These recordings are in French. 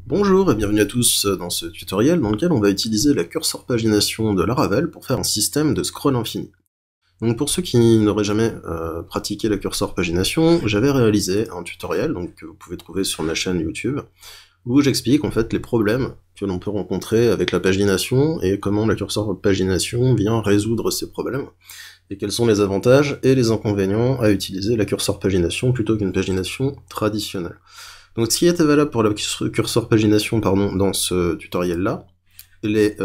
Bonjour et bienvenue à tous dans ce tutoriel dans lequel on va utiliser la cursor pagination de Laravel pour faire un système de scroll infini. Donc pour ceux qui n'auraient jamais pratiqué la cursor pagination, j'avais réalisé un tutoriel que vous pouvez trouver sur ma chaîne YouTube où j'explique en fait les problèmes que l'on peut rencontrer avec la pagination et comment la cursor pagination vient résoudre ces problèmes et quels sont les avantages et les inconvénients à utiliser la cursor pagination plutôt qu'une pagination traditionnelle. Donc ce qui était valable pour la cursor pagination dans ce tutoriel-là, il est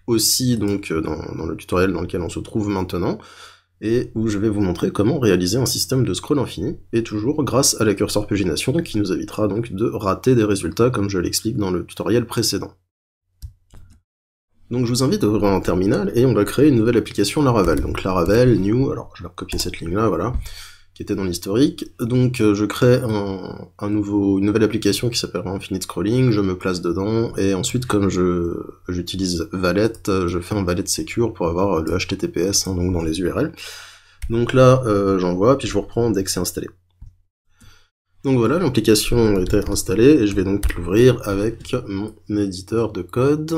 aussi dans le tutoriel dans lequel on se trouve maintenant, et où je vais vous montrer comment réaliser un système de scroll infini, et toujours grâce à la cursor pagination qui nous évitera donc de rater des résultats comme je l'explique dans le tutoriel précédent. Donc je vous invite à ouvrir un terminal et on va créer une nouvelle application Laravel. Donc Laravel, new, alors je vais recopier cette ligne-là, voilà, qui était dans l'historique. Donc je crée une nouvelle application qui s'appellera Infinite Scrolling, je me place dedans, et ensuite comme j'utilise Valet, je fais un Valet Secure pour avoir le HTTPS donc dans les URL. Donc là j'envoie, puis je vous reprends dès que c'est installé. Donc voilà, l'application était installée, et je vais donc l'ouvrir avec mon éditeur de code.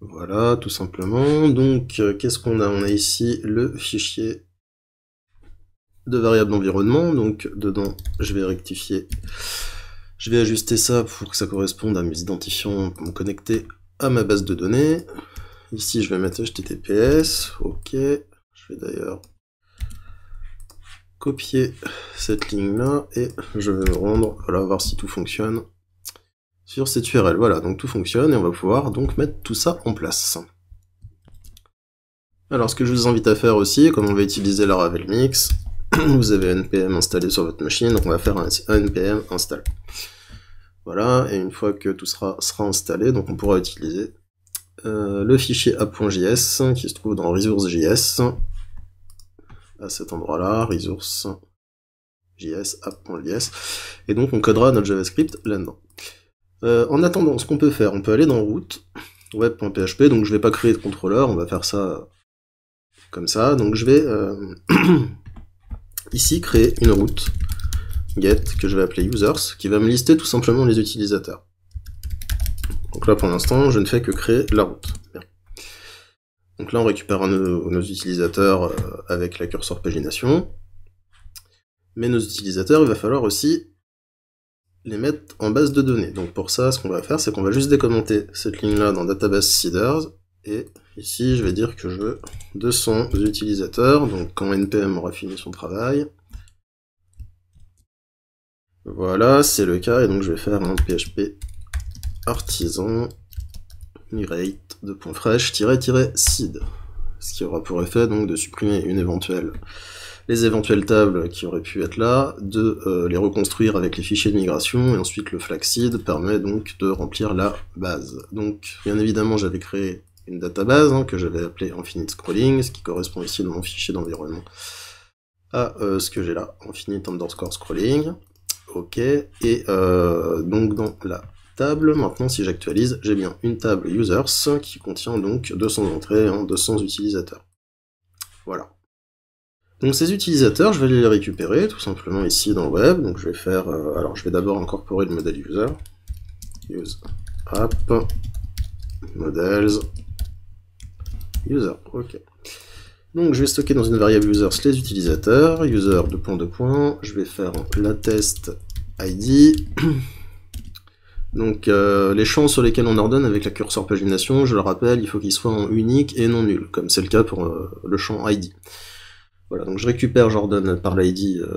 Voilà, tout simplement. Donc qu'est-ce qu'on a? On a ici le fichier de variable d'environnement, donc dedans je vais rectifier, je vais ajuster ça pour que ça corresponde à mes identifiants pour me connecter à ma base de données. Ici je vais mettre HTTPS, ok, je vais d'ailleurs copier cette ligne là et je vais me rendre, voilà, voir si tout fonctionne sur cette URL. Voilà, donc tout fonctionne et on va pouvoir donc mettre tout ça en place. Alors ce que je vous invite à faire aussi, comme on va utiliser Laravel Mix, vous avez npm installé sur votre machine, donc on va faire un npm install. Voilà, et une fois que tout sera installé, donc on pourra utiliser le fichier app.js qui se trouve dans resource.js, à cet endroit-là, resource.js, app.js, et donc on codera notre JavaScript là-dedans. En attendant, ce qu'on peut faire, on peut aller dans route, web.php, donc je vais pas créer de contrôleur, on va faire ça comme ça, donc je vais ici créer une route get que je vais appeler users, qui va me lister tout simplement les utilisateurs. Donc là pour l'instant je ne fais que créer la route. Bien. Donc là on récupère nos utilisateurs avec la cursor pagination, mais nos utilisateurs il va falloir aussi les mettre en base de données. Donc pour ça ce qu'on va faire c'est qu'on va juste décommenter cette ligne là dans database seeders, et ici je vais dire que je veux 200 utilisateurs, donc quand npm aura fini son travail. Voilà, c'est le cas, et donc je vais faire un php artisan migrate de .fresh --seed, ce qui aura pour effet donc de supprimer les éventuelles tables qui auraient pu être là, de les reconstruire avec les fichiers de migration, et ensuite le flaxseed permet donc de remplir la base. Donc bien évidemment j'avais créé une database que j'avais appelée Infinite Scrolling, ce qui correspond ici dans mon fichier d'environnement à ce que j'ai là, Infinite _ scrolling. Ok, et donc dans la table, maintenant si j'actualise, j'ai bien une table users qui contient donc 200 entrées, 200 utilisateurs. Voilà. Donc ces utilisateurs, je vais les récupérer tout simplement ici dans le web, donc je vais faire, alors je vais d'abord incorporer le modèle user, use app, models, user, ok. Donc je vais stocker dans une variable users les utilisateurs, user : je vais faire la test id. Donc les champs sur lesquels on ordonne avec la cursor pagination, je le rappelle, il faut qu'ils soient en unique et non nul, comme c'est le cas pour le champ id. Voilà, donc je récupère, j'ordonne par l'id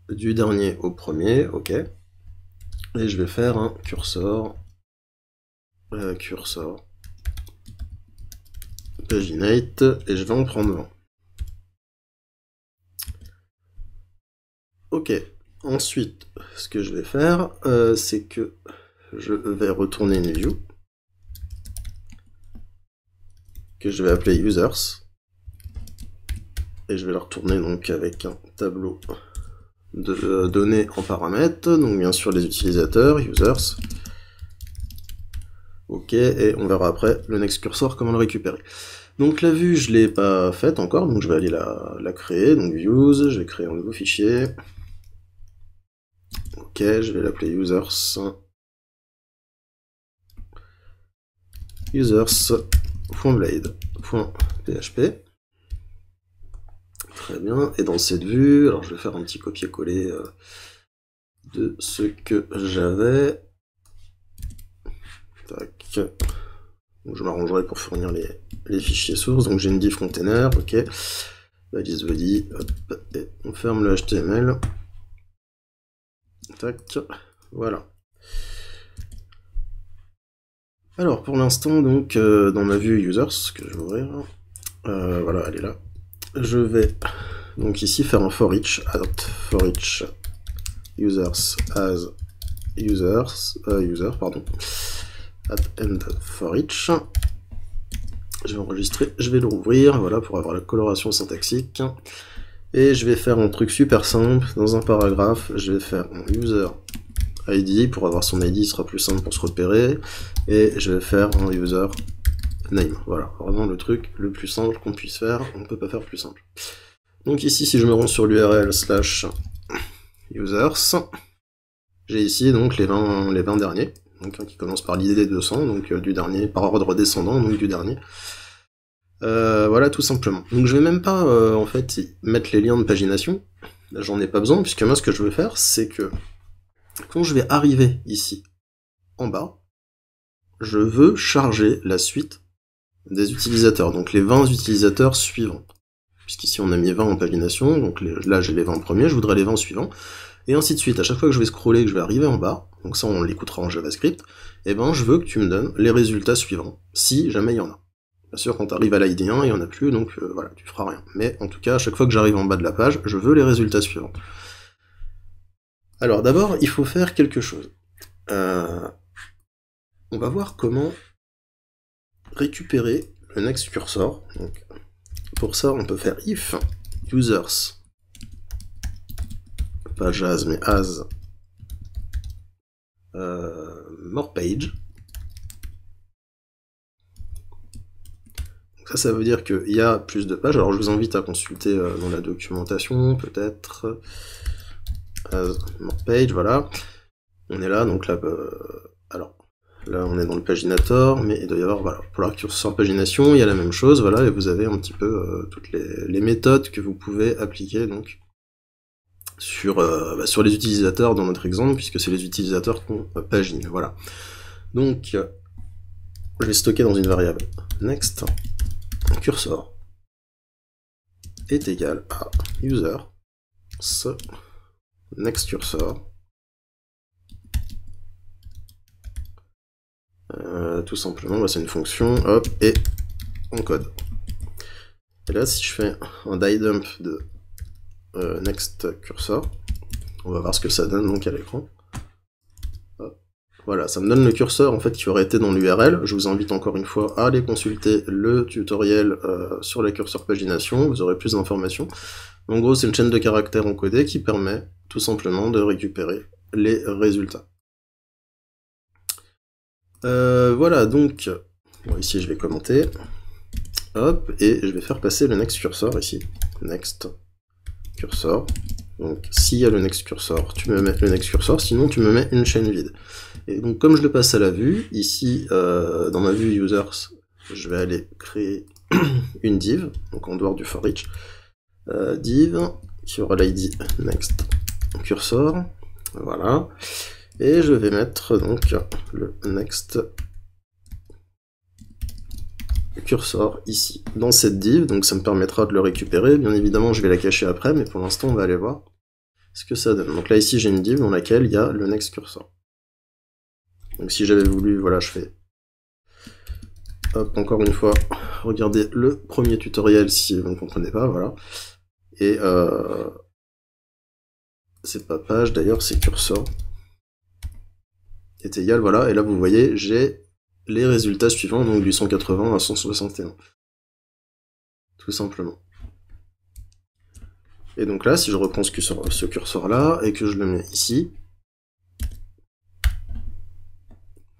du dernier au premier, ok. Et je vais faire un cursor paginate, et je vais en prendre 20. Ok, ensuite, ce que je vais faire, c'est que je vais retourner une view, que je vais appeler users, et je vais la retourner donc avec un tableau de données en paramètres, donc bien sûr les utilisateurs, users, ok, et on verra après le next cursor comment le récupérer. Donc la vue je l'ai pas faite encore, donc je vais aller la créer, donc views, je vais créer un nouveau fichier. Ok, je vais l'appeler users users.blade.php. Très bien, et dans cette vue, alors je vais faire un petit copier-coller de ce que j'avais. Tac. Donc je m'arrangerai pour fournir les fichiers sources. Donc j'ai une div container, ok. Balise body, hop, et on ferme le HTML. Tac, voilà. Alors pour l'instant, donc dans ma vue users, que je vais ouvrir, voilà, elle est là. Je vais donc ici faire un for each users as user, pardon, at end for each. Je vais enregistrer, je vais le rouvrir, voilà, pour avoir la coloration syntaxique. Et je vais faire un truc super simple, dans un paragraphe, je vais faire un user ID, pour avoir son ID, il sera plus simple pour se repérer, et je vais faire un user name, voilà, vraiment le truc le plus simple qu'on puisse faire, on ne peut pas faire plus simple. Donc ici, si je me rends sur l'URL / users, j'ai ici donc les 20 derniers, donc qui commencent par l'ID 200, donc du dernier, par ordre descendant, donc du dernier. Voilà, tout simplement. Donc je vais même pas, en fait, mettre les liens de pagination, j'en ai pas besoin, puisque moi ce que je veux faire, c'est que quand je vais arriver ici, en bas, je veux charger la suite des utilisateurs, donc les 20 utilisateurs suivants. Puisqu'ici on a mis 20 en pagination, donc là j'ai les 20 premiers, je voudrais les 20 suivants, et ainsi de suite. À chaque fois que je vais scroller et que je vais arriver en bas, donc ça on l'écoutera en JavaScript, et ben je veux que tu me donnes les résultats suivants, si jamais il y en a. Bien sûr, quand tu arrives à l'ID 1, il n'y en a plus, donc voilà, tu feras rien. Mais en tout cas, à chaque fois que j'arrive en bas de la page, je veux les résultats suivants. Alors d'abord, il faut faire quelque chose. On va voir comment récupérer le next cursor. Donc, pour ça, on peut faire if users, pas as, mais as more page. Donc ça veut dire qu'il y a plus de pages. Alors je vous invite à consulter dans la documentation, peut-être as more page, voilà. On est là, donc là, alors là on est dans le paginator, mais il doit y avoir, voilà, pour la curseur pagination, il y a la même chose, voilà, et vous avez un petit peu toutes les méthodes que vous pouvez appliquer donc sur les utilisateurs dans notre exemple, puisque c'est les utilisateurs qu'on pagine, voilà. Donc je vais stocker dans une variable next cursor est égal à user next cursor, tout simplement, c'est une fonction, hop, et on code. Et là, si je fais un die dump de next cursor, on va voir ce que ça donne donc à l'écran. Voilà, ça me donne le curseur en fait qui aurait été dans l'URL. Je vous invite encore une fois à aller consulter le tutoriel sur la curseur pagination, vous aurez plus d'informations. En gros, c'est une chaîne de caractères encodée qui permet tout simplement de récupérer les résultats. Voilà, donc, bon, ici je vais commenter, hop, et je vais faire passer le next cursor ici, next cursor. Donc s'il y a le next cursor, tu me mets le next cursor, sinon tu me mets une chaîne vide. Et donc comme je le passe à la vue, ici dans ma vue users, je vais aller créer une div, donc en dehors du for each, div qui aura l'id next cursor, voilà, et je vais mettre donc le next cursor ici, dans cette div, donc ça me permettra de le récupérer. Bien évidemment je vais la cacher après, mais pour l'instant on va aller voir ce que ça donne. Donc là ici j'ai une div dans laquelle il y a le next cursor. Donc si j'avais voulu, voilà, je fais hop, encore une fois, regardez le premier tutoriel si vous ne comprenez pas, voilà. Et c'est pas page d'ailleurs, c'est cursor est égal, voilà, et là vous voyez j'ai les résultats suivants, donc du 180 à 161. Tout simplement. Et donc là, si je reprends ce cursor-là, et que je le mets ici,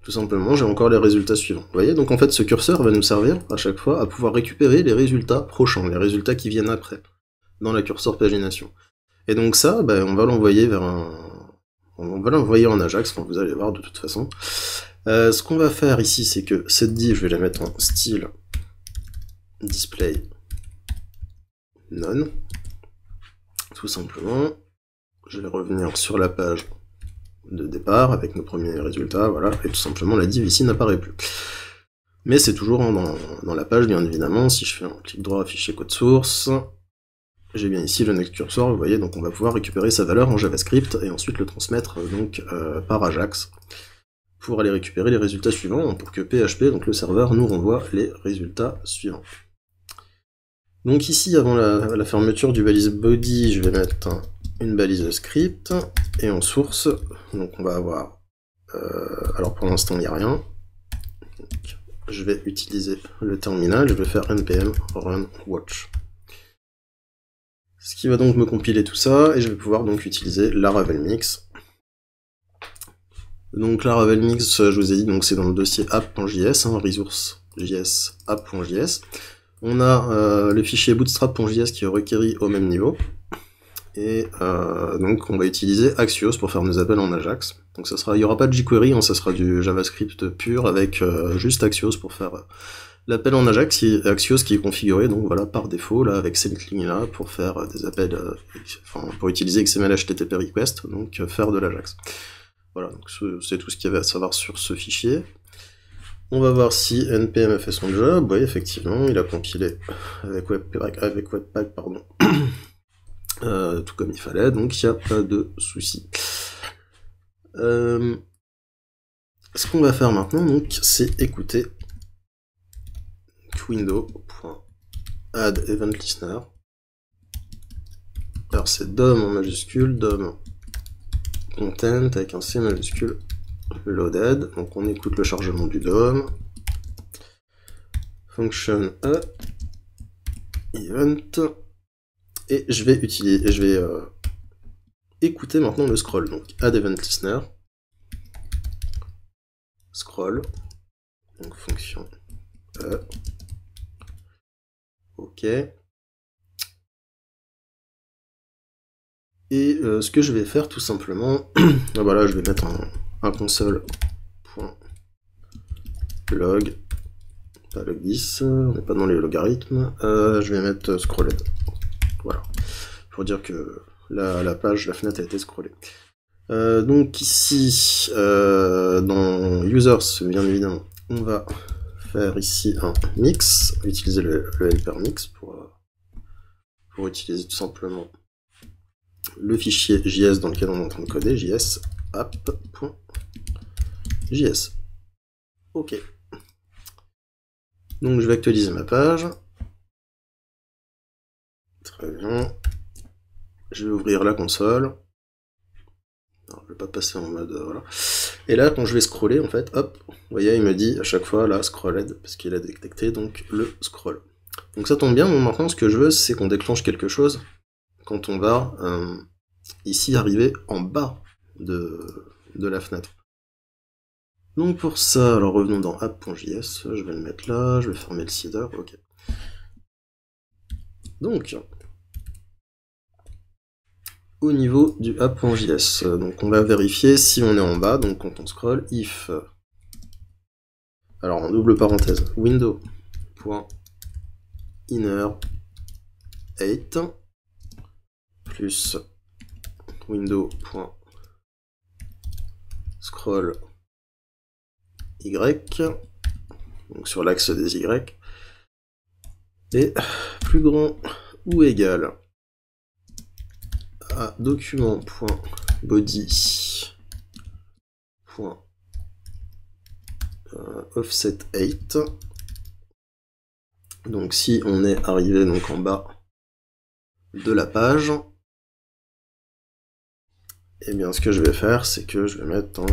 tout simplement, j'ai encore les résultats suivants. Vous voyez, donc en fait, ce curseur va nous servir, à chaque fois, à pouvoir récupérer les résultats prochains, les résultats qui viennent après, dans la curseur pagination. Et donc ça, on va l'envoyer vers un... On va l'envoyer en Ajax, quand vous allez voir de toute façon. Ce qu'on va faire ici, c'est que cette div, je vais la mettre en style display none, tout simplement. Je vais revenir sur la page de départ avec nos premiers résultats, voilà, et tout simplement la div ici n'apparaît plus. Mais c'est toujours dans la page, bien évidemment. Si je fais un clic droit, fichier code source, j'ai bien ici le next cursor, vous voyez, donc on va pouvoir récupérer sa valeur en JavaScript et ensuite le transmettre donc par Ajax pour aller récupérer les résultats suivants, pour que PHP, donc le serveur, nous renvoie les résultats suivants. Donc ici, avant la fermeture du balise body, je vais mettre une balise script, et en source, donc on va avoir, alors pour l'instant il n'y a rien, donc, je vais utiliser le terminal, je vais faire npm run watch. Ce qui va donc me compiler tout ça, et je vais pouvoir donc utiliser Laravel Mix. Donc Laravel Mix, je vous ai dit, donc c'est dans le dossier app.js, resource.js app.js. On a le fichier bootstrap.js qui est requéri au même niveau. Et donc on va utiliser Axios pour faire nos appels en Ajax. Donc il n'y aura pas de jQuery, ça sera du JavaScript pur avec juste Axios pour faire l'appel en Ajax, Axios qui est configuré donc voilà par défaut là avec cette ligne là pour faire des appels, pour utiliser XML HTTP request, donc faire de l'Ajax. Voilà, donc c'est tout ce qu'il y avait à savoir sur ce fichier. On va voir si npm a fait son job. Oui, effectivement, il a compilé avec Webpack, pardon. Tout comme il fallait, donc il n'y a pas de souci. Ce qu'on va faire maintenant, donc, c'est écouter window.add event listener. Alors c'est DOM en majuscule, DOM content avec un C majuscule loaded, donc on écoute le chargement du DOM, function event, et je vais écouter maintenant le scroll, donc add event listener, scroll, donc fonction ok. Et ce que je vais faire tout simplement, voilà, je vais mettre un console.log, pas log 10, on n'est pas dans les logarithmes, je vais mettre scrolled, voilà, pour dire que la page, la fenêtre a été scrollée. Donc ici, dans users, bien évidemment, on va faire ici un mix, utiliser le helper mix pour utiliser tout simplement le fichier JS dans lequel on est en train de coder, js app.js. Ok. Donc je vais actualiser ma page. Très bien. Je vais ouvrir la console. Alors, je vais pas passer en mode voilà. Et là, quand je vais scroller, en fait, hop, vous voyez, il me dit à chaque fois là scrolled parce qu'il a détecté donc le scroll. Donc ça tombe bien. Bon, maintenant, ce que je veux, c'est qu'on déclenche quelque chose quand on va ici arriver en bas de la fenêtre. Donc pour ça, alors revenons dans app.js, je vais le mettre là, je vais fermer le seeder, ok. Donc, au niveau du app.js, donc on va vérifier si on est en bas, donc quand on scroll, if, alors en double parenthèse, window.inner8 plus window.scroll y, donc sur l'axe des y, et plus grand ou égal à document.body.offset8. Donc si on est arrivé donc en bas de la page, et bien ce que je vais faire, c'est que je vais mettre dans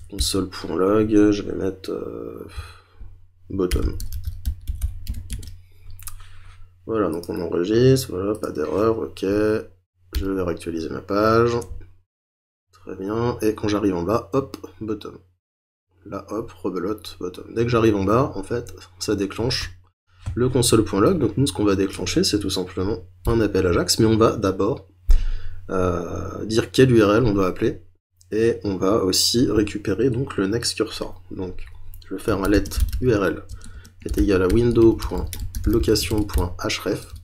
console.log, je vais mettre bottom. Voilà, donc on enregistre, voilà, pas d'erreur, ok. Je vais réactualiser ma page. Très bien, et quand j'arrive en bas, hop, bottom. Là, hop, rebelote, bottom. Dès que j'arrive en bas, en fait, ça déclenche le console.log. Donc nous, ce qu'on va déclencher, c'est tout simplement un appel Ajax, mais on va d'abord dire quelle URL on doit appeler. Et on va aussi récupérer donc le next cursor. Donc je vais faire un let URL est égal à window.location.href.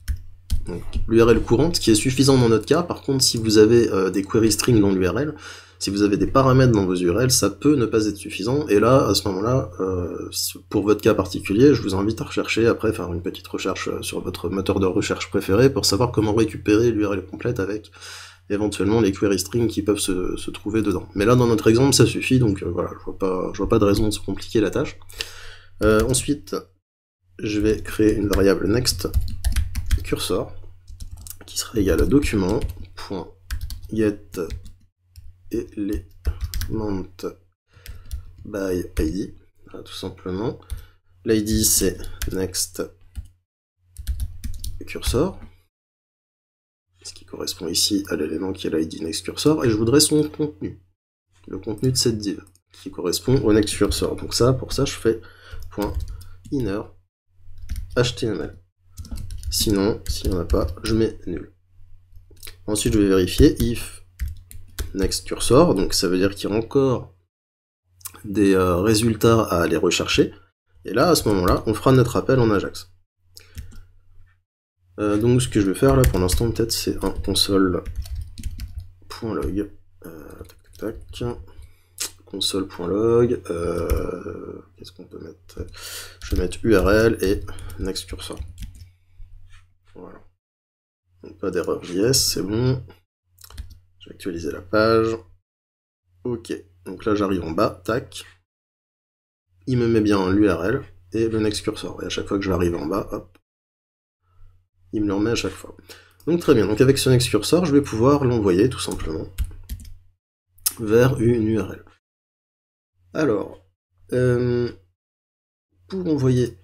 Donc l'URL courante qui est suffisant dans notre cas. Par contre, si vous avez des query strings dans l'URL, si vous avez des paramètres dans vos URL, ça peut ne pas être suffisant. Et là, à ce moment-là, pour votre cas particulier, je vous invite à rechercher, après faire une petite recherche sur votre moteur de recherche préféré pour savoir comment récupérer l'URL complète avec éventuellement les query strings qui peuvent se trouver dedans. Mais là, dans notre exemple, ça suffit, donc voilà, je vois pas de raison de se compliquer la tâche. Ensuite, je vais créer une variable next cursor qui sera égale à document.get element by id, voilà, tout simplement. L'id c'est next cursor, ce qui correspond ici à l'élément qui est l'id next cursor, et je voudrais son contenu, le contenu de cette div, qui correspond au next cursor. Donc ça, pour ça, je fais .inner html. Sinon, s'il n'y en a pas, je mets nul. Ensuite, je vais vérifier if next cursor, donc ça veut dire qu'il y a encore des résultats à aller rechercher. Et là, à ce moment-là, on fera notre appel en Ajax. Donc ce que je vais faire là pour l'instant, peut-être, c'est un console.log. Console.log. Qu'est-ce qu'on peut mettre? Je vais mettre URL et next cursor. Voilà. Donc pas d'erreur JS, c'est bon. Je vais actualiser la page. Ok. Donc là j'arrive en bas, tac. Il me met bien l'URL et le next cursor. Et à chaque fois que je vais arriver en bas, hop, il me le remet à chaque fois. Donc très bien. Donc avec ce next cursor, je vais pouvoir l'envoyer tout simplement vers une URL. Alors, pour envoyer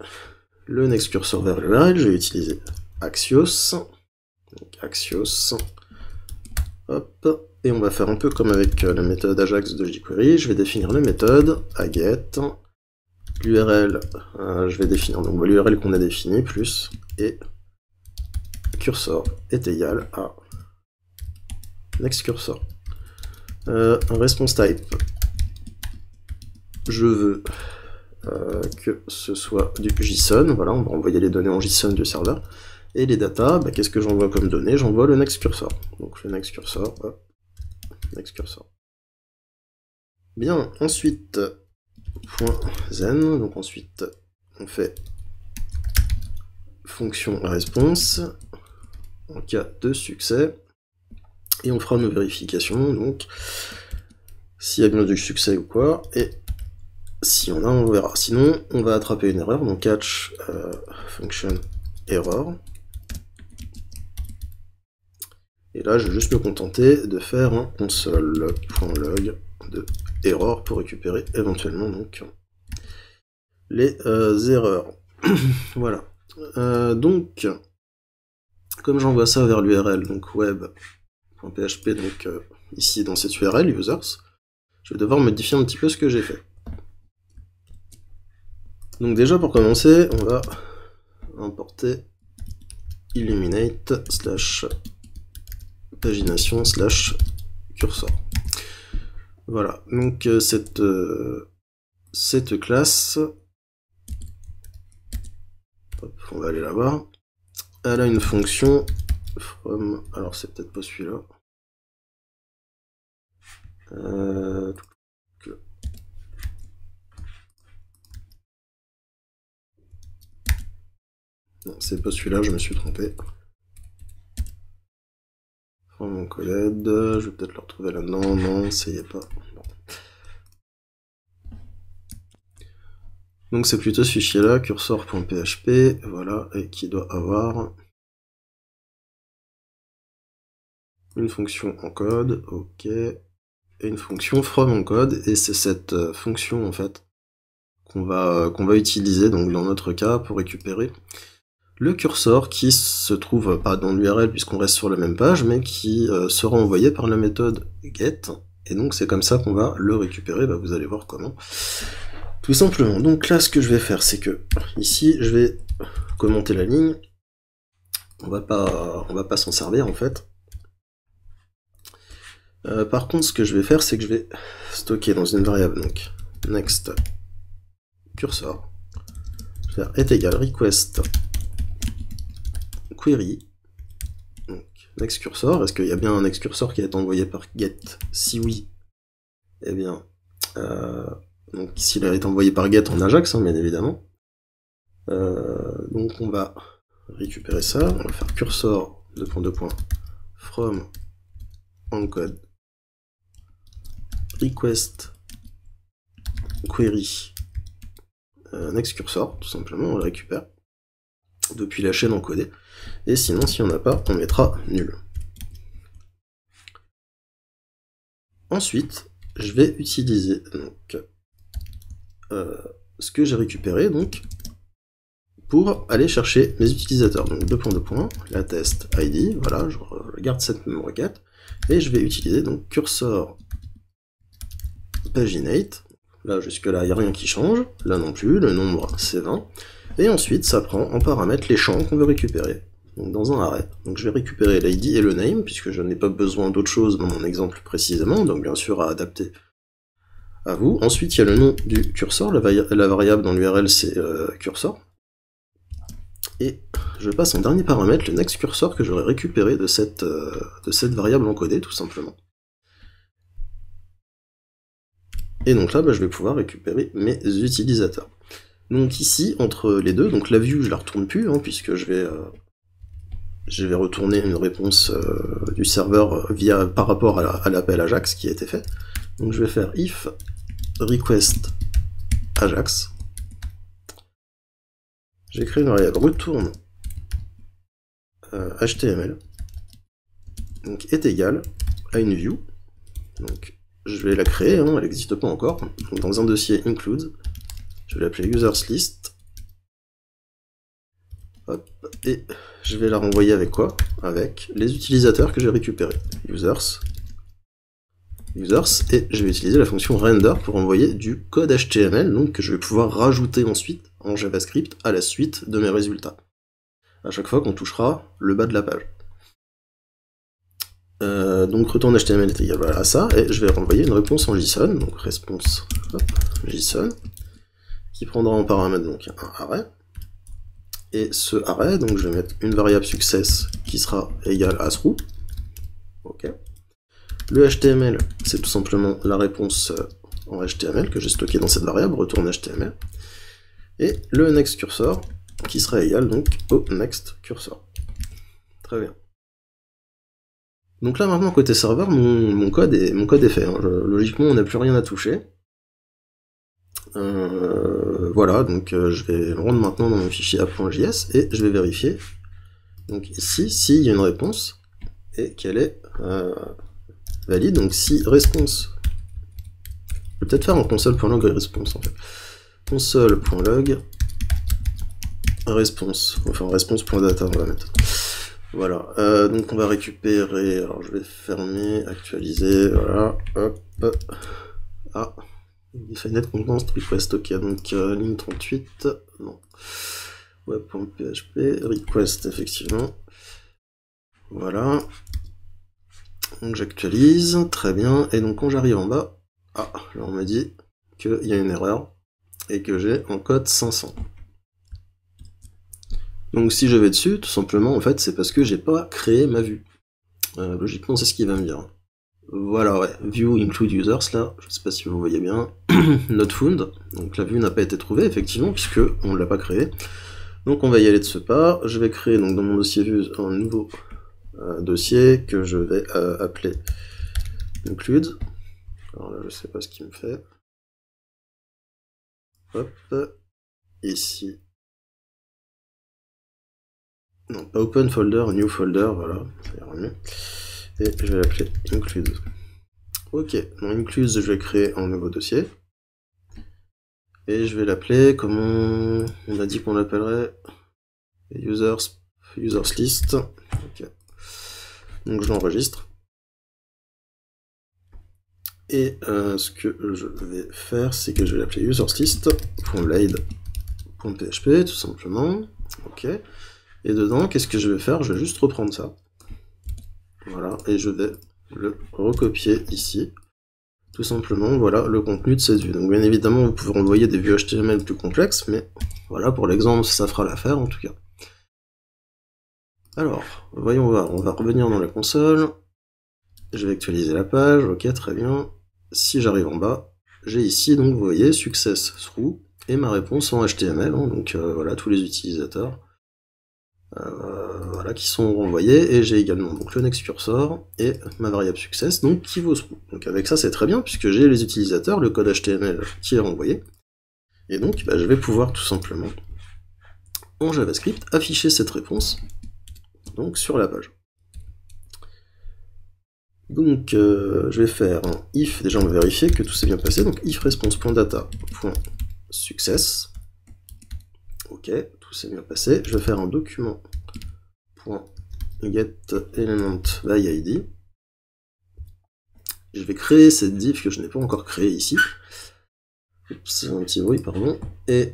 le next cursor vers l'URL, je vais utiliser Axios. Donc Axios. Hop. Et on va faire un peu comme avec la méthode Ajax de jQuery. Je vais définir la méthode aget. L'URL, je vais définir donc l'URL qu'on a défini plus et cursor est égal à next cursor. Response type. Je veux que ce soit du JSON, voilà, on va envoyer les données en JSON du serveur. Et les datas, bah, qu'est-ce que j'envoie comme données? J'envoie le next cursor. Donc le next cursor, hop, next cursor. Bien, ensuite, .zen, donc ensuite on fait fonction response en cas de succès, et on fera nos vérifications, donc s'il y a bien du succès ou quoi, et si on a, on verra. Sinon, on va attraper une erreur, donc catch function error. Et là, je vais juste me contenter de faire un console.log de error pour récupérer éventuellement donc les erreurs. Voilà. Donc, comme j'envoie ça vers l'URL, donc web.php, donc ici dans cette URL, users, je vais devoir modifier un petit peu ce que j'ai fait. Donc déjà pour commencer, on va importer illuminate / pagination / cursor. Voilà, donc cette classe, hop, on va aller la voir, elle a une fonction from, alors c'est peut-être pas celui-là, non, c'est pas celui-là, je me suis trompé. From encoded, je vais peut-être le retrouver là-dedans, non, ça y est pas. Bon. Donc c'est plutôt ce fichier-là, cursor.php, voilà, et qui doit avoir une fonction encode, ok, et une fonction from encode, et c'est cette fonction en fait qu'on va utiliser donc dans notre cas pour récupérer le cursor qui se trouve pas dans l'URL puisqu'on reste sur la même page, mais qui sera envoyé par la méthode get, et donc c'est comme ça qu'on va le récupérer, bah, vous allez voir comment. Tout simplement, donc là ce que je vais faire, c'est que ici je vais commenter la ligne, on va pas s'en servir en fait. Par contre, ce que je vais faire, c'est que je vais stocker dans une variable, donc next cursor, je vais faire est égal request query, donc next cursor, est-ce qu'il y a bien un next cursor qui a été envoyé par get? Si oui, eh bien, donc s'il a été envoyé par get en Ajax, hein, bien évidemment, donc on va récupérer ça, on va faire cursor from encode request query next cursor, tout simplement, on le récupère depuis la chaîne encodée, et sinon si on n'a pas, on mettra nul. Ensuite, je vais utiliser donc ce que j'ai récupéré donc pour aller chercher mes utilisateurs. Donc la test ID, voilà, je regarde cette même requête, et je vais utiliser donc cursor paginate. Là jusque là il n'y a rien qui change, là non plus, le nombre c'est 20, et ensuite ça prend en paramètre les champs qu'on veut récupérer, donc dans un array. Donc je vais récupérer l'ID et le name, puisque je n'ai pas besoin d'autre chose dans mon exemple précisément, donc bien sûr à adapter à vous. Ensuite il y a le nom du cursor, la variable dans l'URL c'est cursor, et je passe en dernier paramètre le next cursor que j'aurais récupéré de cette variable encodée tout simplement. Et donc là, je vais pouvoir récupérer mes utilisateurs. Donc ici, entre les deux, donc la view, je la retourne plus, hein, puisque je vais retourner une réponse du serveur par rapport à l'appel Ajax qui a été fait. Donc je vais faire if request Ajax. J'ai créé une variable retourne HTML, donc est égal à une view. Donc je vais la créer, hein, elle n'existe pas encore. Donc dans un dossier include, je vais l'appeler userslist. Hop, et je vais la renvoyer avec quoi? Avec les utilisateurs que j'ai récupérés. Users, et je vais utiliser la fonction render pour envoyer du code HTML, donc que je vais pouvoir rajouter ensuite en JavaScript à la suite de mes résultats, à chaque fois qu'on touchera le bas de la page. Donc retourne HTML est égal à ça, et je vais renvoyer une réponse en JSON, donc response JSON, qui prendra en paramètre donc un array, et ce array, donc je vais mettre une variable success qui sera égale à true. Ok. Le HTML, c'est tout simplement la réponse en HTML que j'ai stockée dans cette variable, retourne HTML, et le next cursor qui sera égal donc au next cursor. Très bien. Donc là maintenant côté serveur, mon code est fait, hein. Logiquement on n'a plus rien à toucher. Voilà, donc je vais le rendre maintenant dans mon fichier app.js et je vais vérifier. Donc ici, s'il y a une réponse et qu'elle est valide, donc si response, je vais peut-être faire en console.log response en fait. Console.log response, enfin response.data on va mettre. Voilà, donc on va récupérer, alors je vais fermer, actualiser, voilà, hop, ah, definite content request, ok, donc ligne 38, non, web.php, request, effectivement, voilà, donc j'actualise, très bien, et donc quand j'arrive en bas, ah, là on m'a dit qu'il y a une erreur, et que j'ai en code 500. Donc si je vais dessus, tout simplement, en fait, c'est parce que j'ai pas créé ma vue. Logiquement, c'est ce qu'il va me dire. Voilà, ouais, view include users, là, je sais pas si vous voyez bien, not found, donc la vue n'a pas été trouvée, effectivement, puisque on l'a pas créée. Donc on va y aller de ce pas, je vais créer donc dans mon dossier views un nouveau dossier que je vais appeler include. Alors là, je sais pas ce qu'il me fait. Hop, ici. Non, pas open folder, new folder, voilà, ça ira mieux. Et je vais l'appeler include. Ok, donc include, je vais créer un nouveau dossier. Et je vais l'appeler, comment on a dit qu'on l'appellerait? Users list. Ok. Donc je l'enregistre. Et ce que je vais faire, c'est que je vais l'appeler userslist.blade.php, tout simplement. Ok. Et dedans, qu'est-ce que je vais faire? Je vais juste reprendre ça. Voilà, et je vais le recopier ici. Tout simplement, voilà le contenu de cette vue. Donc bien évidemment, vous pouvez envoyer des vues HTML plus complexes, mais voilà, pour l'exemple, ça fera l'affaire en tout cas. Alors, voyons voir, on va revenir dans la console. Je vais actualiser la page, ok, très bien. Si j'arrive en bas, j'ai ici, donc vous voyez, success through, et ma réponse en HTML, hein, donc voilà, tous les utilisateurs. Voilà, qui sont renvoyés, et j'ai également donc le next cursor et ma variable success, donc qui vaut through. Donc avec ça c'est très bien, puisque j'ai les utilisateurs, le code HTML qui est renvoyé, et donc je vais pouvoir tout simplement, en JavaScript, afficher cette réponse, donc sur la page. Donc je vais faire un if, déjà on va vérifier que tout s'est bien passé, donc if response.data.success, ok, tout s'est bien passé, je vais faire un document .getElement by ID. Je vais créer cette div que je n'ai pas encore créée ici. C'est un petit bruit, pardon. Et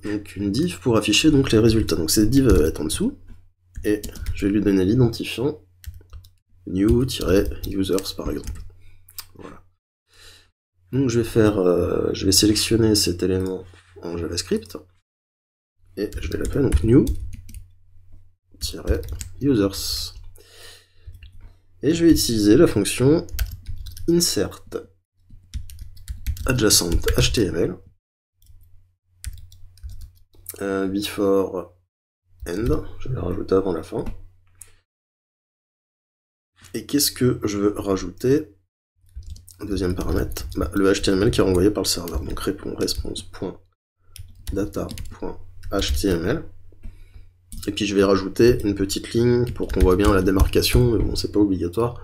donc une div pour afficher donc les résultats. Donc cette div va être en dessous. Et je vais lui donner l'identifiant new-users par exemple. Voilà. Donc je vais sélectionner cet élément en JavaScript. Et je vais l'appeler donc new-users. Et je vais utiliser la fonction insert adjacent HTML before end, je vais le rajouter avant la fin. Et qu'est-ce que je veux rajouter? Deuxième paramètre, le HTML qui est renvoyé par le serveur. Donc response.data.html. Et puis je vais rajouter une petite ligne pour qu'on voit bien la démarcation, mais bon, c'est pas obligatoire.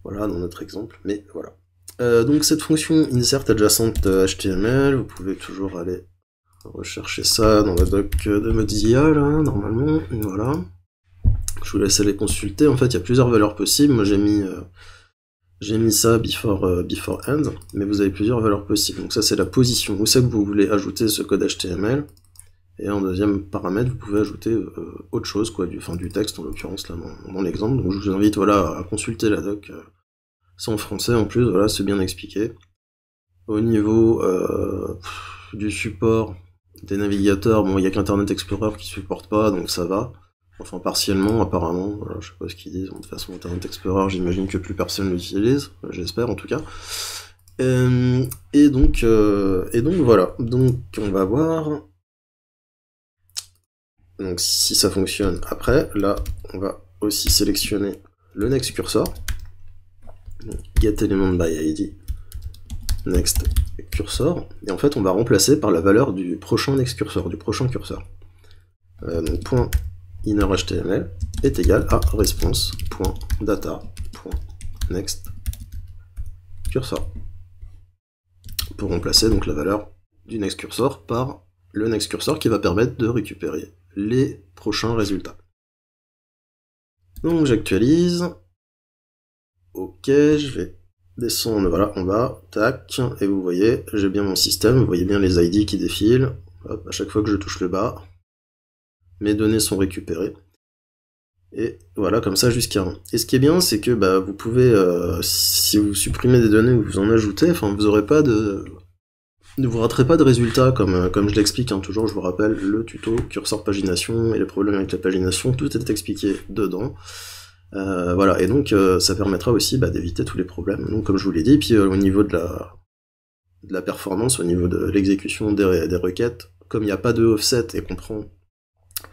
Voilà, dans notre exemple, mais voilà. Donc cette fonction insert adjacent HTML, vous pouvez toujours aller rechercher ça dans la doc de Mozilla, là, normalement, voilà. Je vous laisse aller consulter, en fait il y a plusieurs valeurs possibles, moi j'ai mis ça before end, mais vous avez plusieurs valeurs possibles, donc ça c'est la position, où c'est que vous voulez ajouter ce code HTML, et en deuxième paramètre, vous pouvez ajouter autre chose, quoi, du texte en l'occurrence, là, dans l'exemple, donc je vous invite, voilà, à consulter la doc, c'est en français en plus, voilà, c'est bien expliqué. Au niveau du support des navigateurs, bon, il n'y a qu'Internet Explorer qui supporte pas, donc ça va. Enfin, partiellement, apparemment, voilà, je sais pas ce qu'ils disent. De toute façon, Internet Explorer, j'imagine que plus personne l'utilise, j'espère en tout cas. Et donc voilà. Donc, on va voir. Donc, si ça fonctionne après, là, on va aussi sélectionner le next cursor. GetElement by ID. Next cursor. Et en fait, on va remplacer par la valeur du prochain next cursor, du prochain curseur. Donc, point innerHTML est égal à response.data.next cursor. Pour remplacer donc la valeur du next cursor par le next cursor qui va permettre de récupérer les prochains résultats. Donc j'actualise. Ok, je vais descendre voilà, en bas, tac, et vous voyez, j'ai bien mon système, vous voyez bien les ID qui défilent. Hop, à chaque fois que je touche le bas, mes données sont récupérées. Et voilà, comme ça jusqu'à 1. Et ce qui est bien, c'est que vous pouvez, si vous supprimez des données ou vous en ajoutez, enfin vous aurez pas de... Ne vous raterez pas de résultats, comme je l'explique, hein, toujours je vous rappelle, le tuto, curseur pagination et les problèmes avec la pagination, tout est expliqué dedans. Voilà, et donc ça permettra aussi d'éviter tous les problèmes, donc comme je vous l'ai dit, puis au niveau de la performance, au niveau de l'exécution des requêtes, comme il n'y a pas de offset et qu'on prend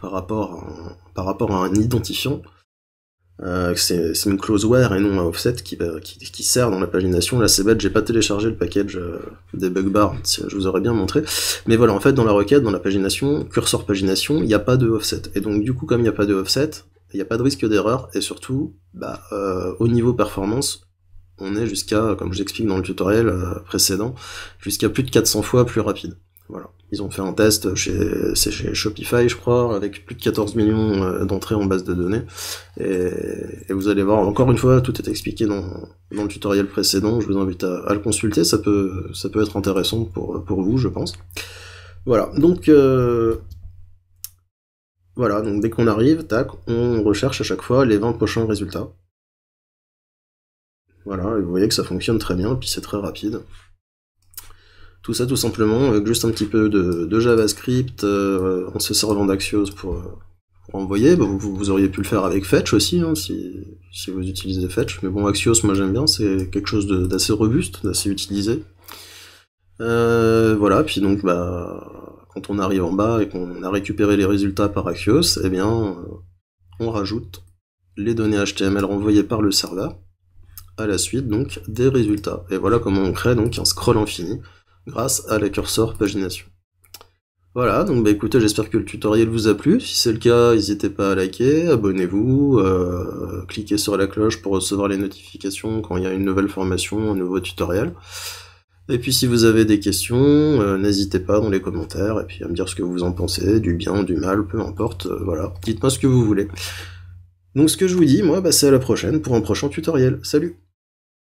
par rapport à un identifiant, c'est une closeware et non un offset qui sert dans la pagination. Là c'est bête, j'ai pas téléchargé le package des bug bars, je vous aurais bien montré, mais voilà, en fait dans la requête, dans la pagination, curseur pagination, il n'y a pas de offset, et donc du coup comme il n'y a pas de offset, il n'y a pas de risque d'erreur, et surtout, au niveau performance, on est jusqu'à, comme je l'explique dans le tutoriel précédent, jusqu'à plus de 400 fois plus rapide. Voilà. Ils ont fait un test chez Shopify, je crois, avec plus de 14 millions d'entrées en base de données. Et vous allez voir, encore une fois, tout est expliqué dans le tutoriel précédent, je vous invite à le consulter, ça peut être intéressant pour vous, je pense. Voilà, donc... Voilà, donc dès qu'on arrive, tac, on recherche à chaque fois les 20 prochains résultats. Voilà, et vous voyez que ça fonctionne très bien, et puis c'est très rapide. Tout ça tout simplement avec juste un petit peu de JavaScript en se servant d'Axios pour envoyer. Vous auriez pu le faire avec Fetch aussi, hein, si vous utilisez Fetch. Mais bon, Axios, moi j'aime bien, c'est quelque chose d'assez robuste, d'assez utilisé. Voilà, puis donc quand on arrive en bas et qu'on a récupéré les résultats par Axios, eh bien on rajoute les données HTML renvoyées par le serveur à la suite donc des résultats. Et voilà comment on crée donc un scroll infini grâce à la cursor pagination. Voilà, donc écoutez, j'espère que le tutoriel vous a plu. Si c'est le cas, n'hésitez pas à liker, abonnez-vous, cliquez sur la cloche pour recevoir les notifications quand il y a une nouvelle formation, un nouveau tutoriel. Et puis si vous avez des questions, n'hésitez pas dans les commentaires, et puis à me dire ce que vous en pensez, du bien, du mal, peu importe, voilà, dites-moi ce que vous voulez. Donc ce que je vous dis, moi, c'est à la prochaine pour un prochain tutoriel. Salut!